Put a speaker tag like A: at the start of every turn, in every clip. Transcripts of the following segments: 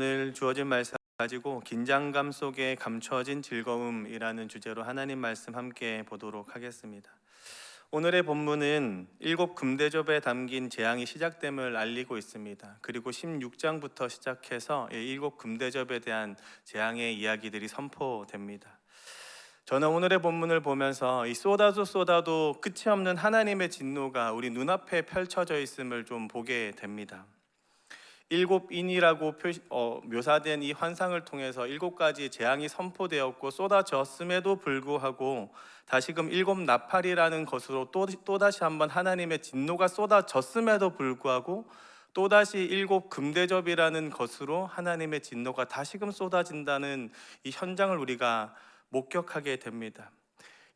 A: 오늘 주어진 말씀 가지고 긴장감 속에 감춰진 즐거움이라는 주제로 하나님 말씀 함께 보도록 하겠습니다. 오늘의 본문은 일곱 금대접에 담긴 재앙이 시작됨을 알리고 있습니다. 그리고 16장부터 시작해서 일곱 금대접에 대한 재앙의 이야기들이 선포됩니다. 저는 오늘의 본문을 보면서 이 쏟아도 끝이 없는 하나님의 진노가 우리 눈앞에 펼쳐져 있음을 좀 보게 됩니다. 일곱 인이라고 묘사된 이 환상을 통해서 일곱 가지 재앙이 선포되었고 쏟아졌음에도 불구하고 다시금 일곱 나팔이라는 것으로 또다시 한번 하나님의 진노가 쏟아졌음에도 불구하고 또다시 일곱 금대접이라는 것으로 하나님의 진노가 다시금 쏟아진다는 이 현장을 우리가 목격하게 됩니다.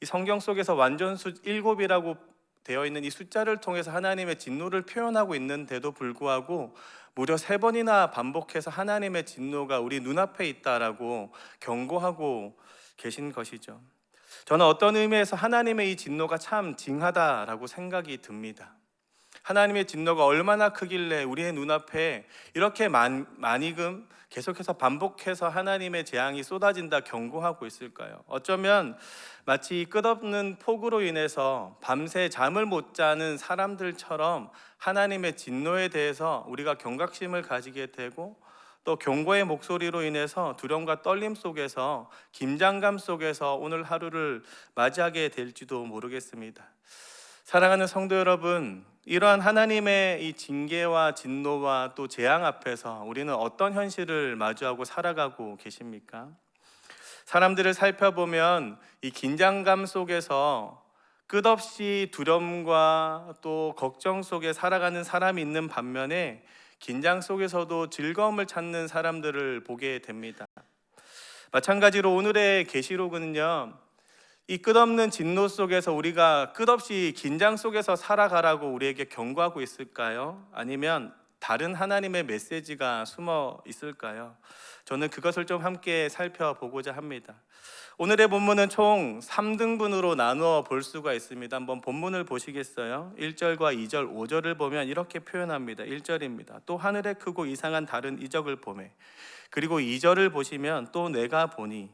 A: 이 성경 속에서 완전수 일곱이라고 되어 있는 이 숫자를 통해서 하나님의 진노를 표현하고 있는데도 불구하고 무려 3번이나 반복해서 하나님의 진노가 우리 눈앞에 있다라고 경고하고 계신 것이죠. 저는 어떤 의미에서 하나님의 이 진노가 참 징하다라고 생각이 듭니다. 하나님의 진노가 얼마나 크길래 우리의 눈앞에 이렇게 많이금 계속해서 반복해서 하나님의 재앙이 쏟아진다 경고하고 있을까요? 어쩌면 마치 끝없는 폭우로 인해서 밤새 잠을 못 자는 사람들처럼 하나님의 진노에 대해서 우리가 경각심을 가지게 되고 또 경고의 목소리로 인해서 두려움과 떨림 속에서 긴장감 속에서 오늘 하루를 맞이하게 될지도 모르겠습니다. 사랑하는 성도 여러분, 이러한 하나님의 이 징계와 진노와 또 재앙 앞에서 우리는 어떤 현실을 마주하고 살아가고 계십니까? 사람들을 살펴보면 이 긴장감 속에서 끝없이 두려움과 또 걱정 속에 살아가는 사람이 있는 반면에 긴장 속에서도 즐거움을 찾는 사람들을 보게 됩니다. 마찬가지로 오늘의 계시록은요, 이 끝없는 진노 속에서 우리가 끝없이 긴장 속에서 살아가라고 우리에게 경고하고 있을까요? 아니면 다른 하나님의 메시지가 숨어 있을까요? 저는 그것을 좀 함께 살펴보고자 합니다. 오늘의 본문은 총 3등분으로 나누어 볼 수가 있습니다. 한번 본문을 보시겠어요? 1절과 2절, 5절을 보면 이렇게 표현합니다. 1절입니다. 또 하늘에 크고 이상한 다른 이적을 보매. 그리고 2절을 보시면 또 내가 보니,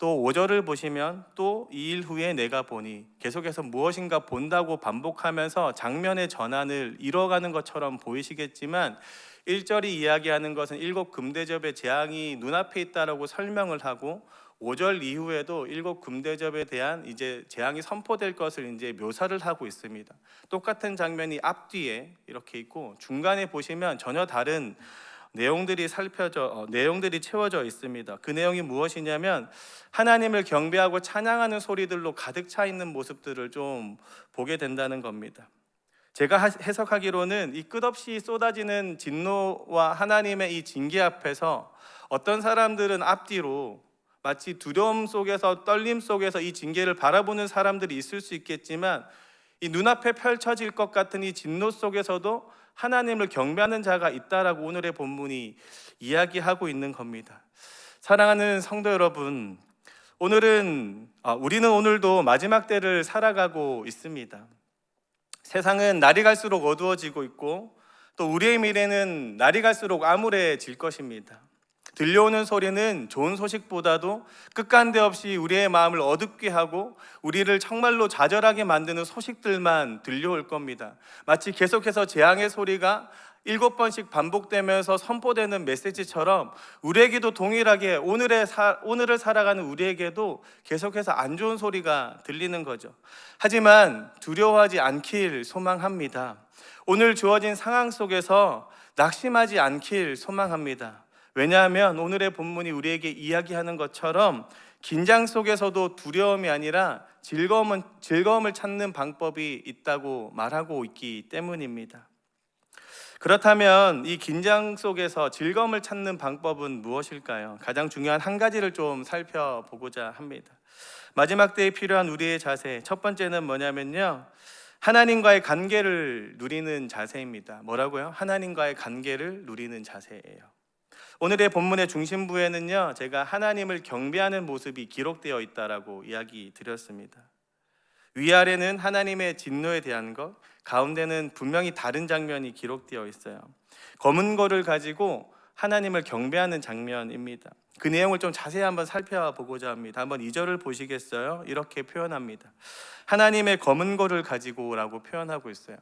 A: 또 5절을 보시면 또 2일 후에 내가 보니, 계속해서 무엇인가 본다고 반복하면서 장면의 전환을 이뤄가는 것처럼 보이시겠지만 1절이 이야기하는 것은 일곱 금대접의 재앙이 눈앞에 있다라고 설명을 하고 5절 이후에도 일곱 금대접에 대한 이제 재앙이 선포될 것을 이제 묘사를 하고 있습니다. 똑같은 장면이 앞뒤에 이렇게 있고 중간에 보시면 전혀 다른 내용들이 채워져 있습니다. 그 내용이 무엇이냐면 하나님을 경배하고 찬양하는 소리들로 가득 차 있는 모습들을 좀 보게 된다는 겁니다. 제가 해석하기로는 이 끝없이 쏟아지는 진노와 하나님의 이 징계 앞에서 어떤 사람들은 앞뒤로 마치 두려움 속에서 떨림 속에서 이 징계를 바라보는 사람들이 있을 수 있겠지만 이 눈앞에 펼쳐질 것 같은 이 진노 속에서도 하나님을 경배하는 자가 있다라고 오늘의 본문이 이야기하고 있는 겁니다. 사랑하는 성도 여러분, 우리는 오늘도 마지막 때를 살아가고 있습니다. 세상은 날이 갈수록 어두워지고 있고 또 우리의 미래는 날이 갈수록 암울해질 것입니다. 들려오는 소리는 좋은 소식보다도 끝간데 없이 우리의 마음을 어둡게 하고 우리를 정말로 좌절하게 만드는 소식들만 들려올 겁니다. 마치 계속해서 재앙의 소리가 7번씩 반복되면서 선포되는 메시지처럼 우리에게도 동일하게 오늘을 살아가는 우리에게도 계속해서 안 좋은 소리가 들리는 거죠. 하지만 두려워하지 않길 소망합니다. 오늘 주어진 상황 속에서 낙심하지 않길 소망합니다. 왜냐하면 오늘의 본문이 우리에게 이야기하는 것처럼 긴장 속에서도 두려움이 아니라 즐거움을 찾는 방법이 있다고 말하고 있기 때문입니다. 그렇다면 이 긴장 속에서 즐거움을 찾는 방법은 무엇일까요? 가장 중요한 한 가지를 좀 살펴보고자 합니다. 마지막 때에 필요한 우리의 자세, 첫 번째는 뭐냐면요, 하나님과의 관계를 누리는 자세입니다. 뭐라고요? 하나님과의 관계를 누리는 자세예요. 오늘의 본문의 중심부에는요, 제가 하나님을 경배하는 모습이 기록되어 있다라고 이야기 드렸습니다. 위아래는 하나님의 진노에 대한 것, 가운데는 분명히 다른 장면이 기록되어 있어요. 검은 거를 가지고 하나님을 경배하는 장면입니다. 그 내용을 좀 자세히 한번 살펴보고자 합니다. 한번 2절을 보시겠어요? 이렇게 표현합니다. 하나님의 검은 고를 가지고라고 표현하고 있어요.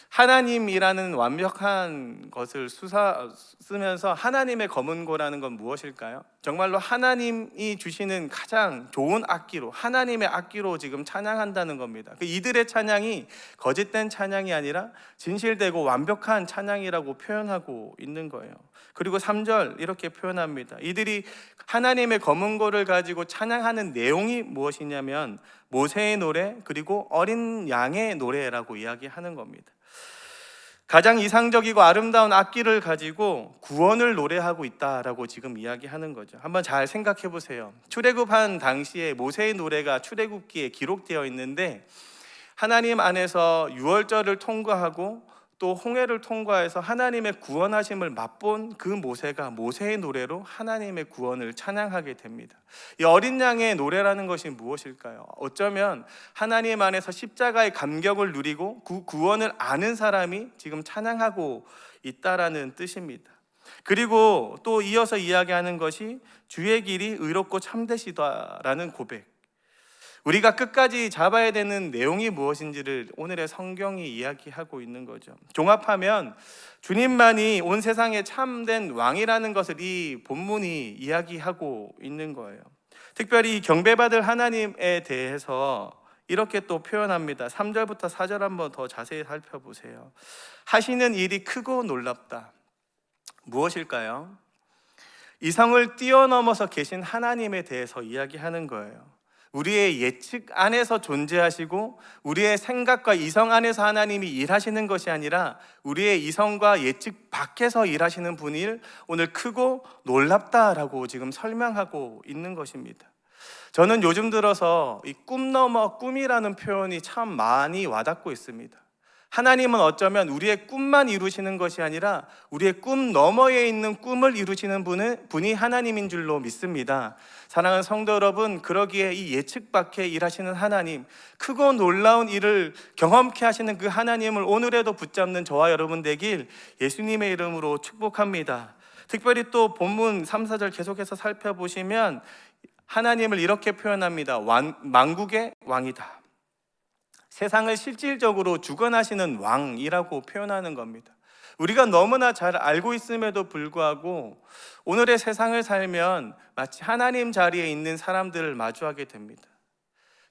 A: 하나님이라는 완벽한 것을 쓰면서 하나님의 검은 고라는 건 무엇일까요? 정말로 하나님이 주시는 가장 좋은 악기로, 하나님의 악기로 지금 찬양한다는 겁니다. 이들의 찬양이 거짓된 찬양이 아니라 진실되고 완벽한 찬양이라고 표현하고 있는 거예요. 그리고 3절 이렇게 표현합니다. 이들이 하나님의 검은 고를 가지고 찬양하는 내용이 무엇이냐면 모세의 노래 그리고 어린 양의 노래라고 이야기하는 겁니다. 가장 이상적이고 아름다운 악기를 가지고 구원을 노래하고 있다라고 지금 이야기하는 거죠. 한번 잘 생각해 보세요. 출애굽한 당시에 모세의 노래가 출애굽기에 기록되어 있는데 하나님 안에서 유월절을 통과하고 또 홍해를 통과해서 하나님의 구원하심을 맛본 그 모세가 모세의 노래로 하나님의 구원을 찬양하게 됩니다. 이 어린 양의 노래라는 것이 무엇일까요? 어쩌면 하나님 안에서 십자가의 감격을 누리고 그 구원을 아는 사람이 지금 찬양하고 있다라는 뜻입니다. 그리고 또 이어서 이야기하는 것이 주의 길이 의롭고 참되시다라는 고백. 우리가 끝까지 잡아야 되는 내용이 무엇인지를 오늘의 성경이 이야기하고 있는 거죠. 종합하면 주님만이 온 세상에 참된 왕이라는 것을 이 본문이 이야기하고 있는 거예요. 특별히 경배받을 하나님에 대해서 이렇게 또 표현합니다. 3절부터 4절 한번 더 자세히 살펴보세요. 하시는 일이 크고 놀랍다. 무엇일까요? 이성을 뛰어넘어서 계신 하나님에 대해서 이야기하는 거예요. 우리의 예측 안에서 존재하시고 우리의 생각과 이성 안에서 하나님이 일하시는 것이 아니라 우리의 이성과 예측 밖에서 일하시는 분이 오늘 크고 놀랍다라고 지금 설명하고 있는 것입니다. 저는 요즘 들어서 이 꿈 넘어 꿈이라는 표현이 참 많이 와닿고 있습니다. 하나님은 어쩌면 우리의 꿈만 이루시는 것이 아니라 우리의 꿈 너머에 있는 꿈을 이루시는 분이 하나님인 줄로 믿습니다. 사랑하는 성도 여러분, 그러기에 이 예측 밖에 일하시는 하나님, 크고 놀라운 일을 경험케 하시는 그 하나님을 오늘에도 붙잡는 저와 여러분 되길 예수님의 이름으로 축복합니다. 특별히 또 본문 3, 4절 계속해서 살펴보시면 하나님을 이렇게 표현합니다. 만국의 왕이다. 세상을 실질적으로 주관하시는 왕이라고 표현하는 겁니다. 우리가 너무나 잘 알고 있음에도 불구하고 오늘의 세상을 살면 마치 하나님 자리에 있는 사람들을 마주하게 됩니다.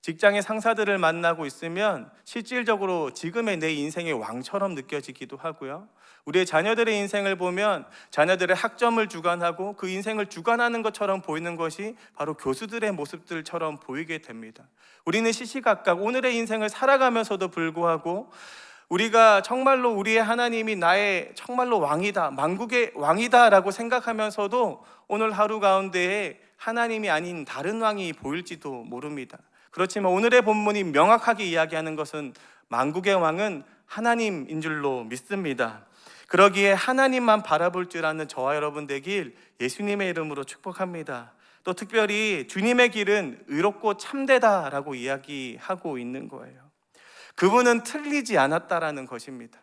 A: 직장의 상사들을 만나고 있으면 실질적으로 지금의 내 인생의 왕처럼 느껴지기도 하고요. 우리의 자녀들의 인생을 보면 자녀들의 학점을 주관하고 그 인생을 주관하는 것처럼 보이는 것이 바로 교수들의 모습들처럼 보이게 됩니다. 우리는 시시각각 오늘의 인생을 살아가면서도 불구하고 우리가 정말로 우리의 하나님이 나의 정말로 왕이다, 만국의 왕이다 라고 생각하면서도 오늘 하루 가운데에 하나님이 아닌 다른 왕이 보일지도 모릅니다. 그렇지만 오늘의 본문이 명확하게 이야기하는 것은 만국의 왕은 하나님인 줄로 믿습니다. 그러기에 하나님만 바라볼 줄 아는 저와 여러분 되길 예수님의 이름으로 축복합니다. 또 특별히 주님의 길은 의롭고 참되다라고 이야기하고 있는 거예요. 그분은 틀리지 않았다라는 것입니다.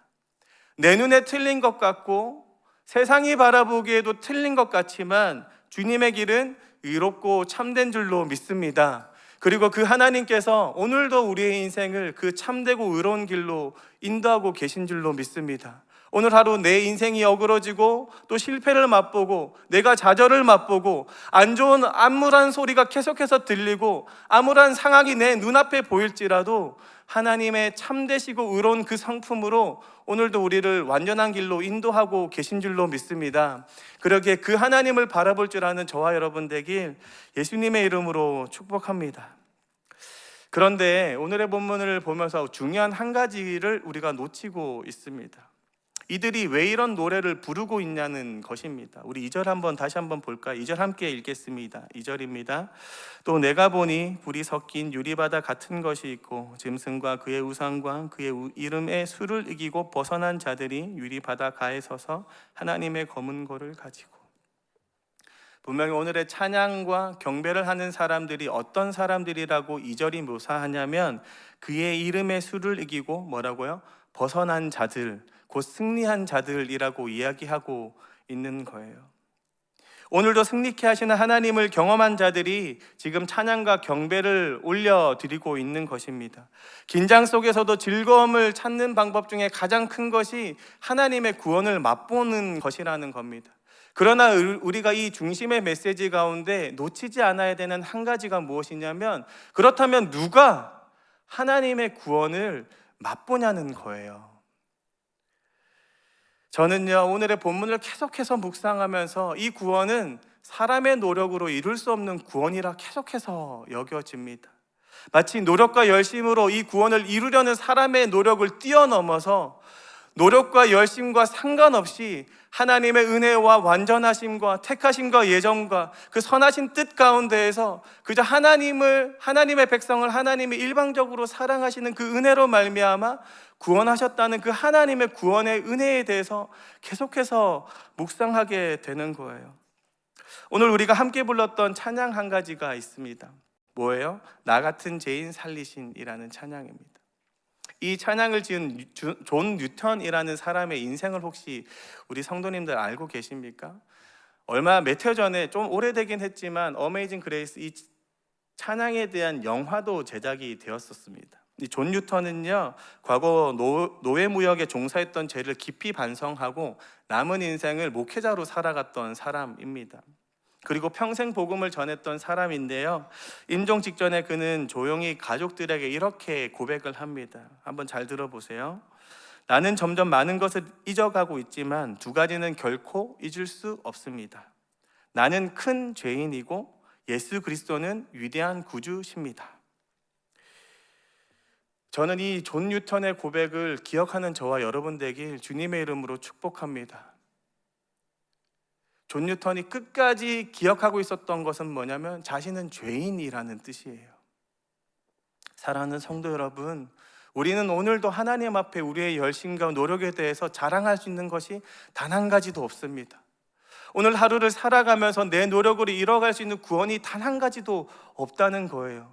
A: 내 눈에 틀린 것 같고 세상이 바라보기에도 틀린 것 같지만 주님의 길은 의롭고 참된 줄로 믿습니다. 그리고 그 하나님께서 오늘도 우리의 인생을 그 참되고 의로운 길로 인도하고 계신 줄로 믿습니다. 오늘 하루 내 인생이 어그러지고 또 실패를 맛보고 내가 좌절을 맛보고 안 좋은 암울한 소리가 계속해서 들리고 암울한 상황이 내 눈앞에 보일지라도 하나님의 참되시고 의로운 그 성품으로 오늘도 우리를 완전한 길로 인도하고 계신 줄로 믿습니다. 그러기에 그 하나님을 바라볼 줄 아는 저와 여러분 되길 예수님의 이름으로 축복합니다. 그런데 오늘의 본문을 보면서 중요한 한 가지를 우리가 놓치고 있습니다. 이들이 왜 이런 노래를 부르고 있냐는 것입니다. 우리 2절 다시 한번 볼까요? 2절 함께 읽겠습니다. 2절입니다. 또 내가 보니 불이 섞인 유리바다 같은 것이 있고 짐승과 그의 우상과 그의 이름의 수를 이기고 벗어난 자들이 유리바다 가에 서서 하나님의 검은 고를 가지고. 분명히 오늘의 찬양과 경배를 하는 사람들이 어떤 사람들이라고 2절이 묘사하냐면 그의 이름의 수를 이기고 뭐라고요? 벗어난 자들, 곧 승리한 자들이라고 이야기하고 있는 거예요. 오늘도 승리케 하시는 하나님을 경험한 자들이 지금 찬양과 경배를 올려드리고 있는 것입니다. 긴장 속에서도 즐거움을 찾는 방법 중에 가장 큰 것이 하나님의 구원을 맛보는 것이라는 겁니다. 그러나 우리가 이 중심의 메시지 가운데 놓치지 않아야 되는 한 가지가 무엇이냐면, 그렇다면 누가 하나님의 구원을 맛보냐는 거예요. 저는요, 오늘의 본문을 계속해서 묵상하면서 이 구원은 사람의 노력으로 이룰 수 없는 구원이라 계속해서 여겨집니다. 마치 노력과 열심으로 이 구원을 이루려는 사람의 노력을 뛰어넘어서 노력과 열심과 상관없이 하나님의 은혜와 완전하심과 택하심과 예정과 그 선하신 뜻 가운데에서 그저 하나님의 백성을 하나님이 일방적으로 사랑하시는 그 은혜로 말미암아 구원하셨다는 그 하나님의 구원의 은혜에 대해서 계속해서 묵상하게 되는 거예요. 오늘 우리가 함께 불렀던 찬양 한 가지가 있습니다. 뭐예요? 나 같은 죄인 살리신이라는 찬양입니다. 이 찬양을 지은 존 뉴턴이라는 사람의 인생을 혹시 우리 성도님들 알고 계십니까? 몇 해 전에, 좀 오래되긴 했지만 어메이징 그레이스 이 찬양에 대한 영화도 제작이 되었었습니다. 이 존 뉴턴은요, 과거 노예무역에 종사했던 죄를 깊이 반성하고 남은 인생을 목회자로 살아갔던 사람입니다. 그리고 평생 복음을 전했던 사람인데요, 임종 직전에 그는 조용히 가족들에게 이렇게 고백을 합니다. 한번 잘 들어보세요. 나는 점점 많은 것을 잊어가고 있지만 두 가지는 결코 잊을 수 없습니다. 나는 큰 죄인이고 예수 그리스도는 위대한 구주십니다. 저는 이 존 뉴턴의 고백을 기억하는 저와 여러분 되길 주님의 이름으로 축복합니다. 존 뉴턴이 끝까지 기억하고 있었던 것은 뭐냐면 자신은 죄인이라는 뜻이에요. 사랑하는 성도 여러분, 우리는 오늘도 하나님 앞에 우리의 열심과 노력에 대해서 자랑할 수 있는 것이 단 한 가지도 없습니다. 오늘 하루를 살아가면서 내 노력으로 이뤄갈 수 있는 구원이 단 한 가지도 없다는 거예요.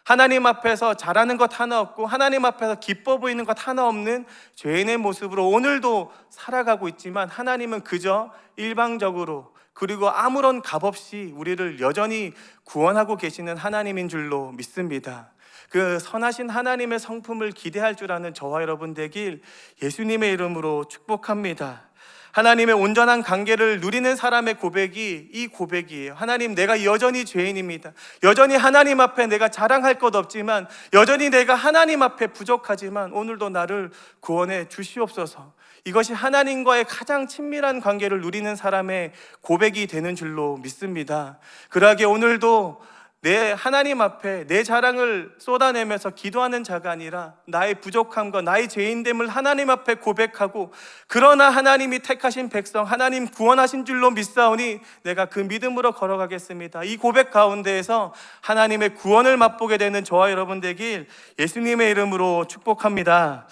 A: 하나님 앞에서 잘하는 것 하나 없고 하나님 앞에서 기뻐 보이는 것 하나 없는 죄인의 모습으로 오늘도 살아가고 있지만, 하나님은 그저 일방적으로 그리고 아무런 값 없이 우리를 여전히 구원하고 계시는 하나님인 줄로 믿습니다. 그 선하신 하나님의 성품을 기대할 줄 아는 저와 여러분 되길 예수님의 이름으로 축복합니다. 하나님의 온전한 관계를 누리는 사람의 고백이 이 고백이에요. 하나님, 내가 여전히 죄인입니다. 여전히 하나님 앞에 내가 자랑할 것 없지만, 여전히 내가 하나님 앞에 부족하지만 오늘도 나를 구원해 주시옵소서. 이것이 하나님과의 가장 친밀한 관계를 누리는 사람의 고백이 되는 줄로 믿습니다. 그러하게 오늘도 내 하나님 앞에 내 자랑을 쏟아내면서 기도하는 자가 아니라 나의 부족함과 나의 죄인됨을 하나님 앞에 고백하고, 그러나 하나님이 택하신 백성, 하나님 구원하신 줄로 믿사오니 내가 그 믿음으로 걸어가겠습니다. 이 고백 가운데에서 하나님의 구원을 맛보게 되는 저와 여러분 되길 예수님의 이름으로 축복합니다.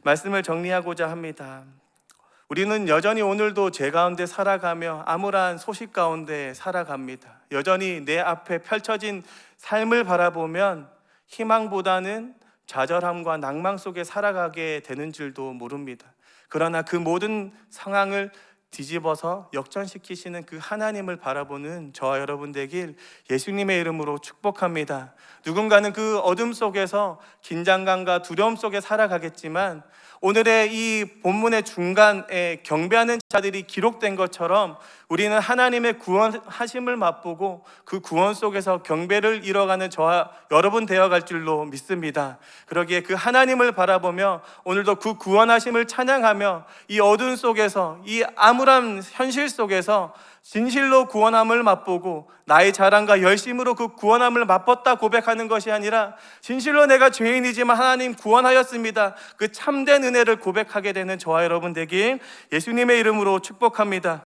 A: 말씀을 정리하고자 합니다. 우리는 여전히 오늘도 죄 가운데 살아가며 암울한 소식 가운데 살아갑니다. 여전히 내 앞에 펼쳐진 삶을 바라보면 희망보다는 좌절함과 낭망 속에 살아가게 되는 줄도 모릅니다. 그러나 그 모든 상황을 뒤집어서 역전시키시는 그 하나님을 바라보는 저와 여러분 되길 예수님의 이름으로 축복합니다. 누군가는 그 어둠 속에서 긴장감과 두려움 속에 살아가겠지만, 오늘의 이 본문의 중간에 경배하는 자들이 기록된 것처럼 우리는 하나님의 구원하심을 맛보고 그 구원 속에서 경배를 이뤄가는 저와 여러분 되어갈 줄로 믿습니다. 그러기에 그 하나님을 바라보며 오늘도 그 구원하심을 찬양하며 이 어두운 속에서, 이 암울한 현실 속에서 진실로 구원함을 맛보고 나의 자랑과 열심으로 그 구원함을 맛봤다 고백하는 것이 아니라, 진실로 내가 죄인이지만 하나님 구원하였습니다, 그 참된 은혜를 고백하게 되는 저와 여러분 되길 예수님의 이름으로 축복합니다.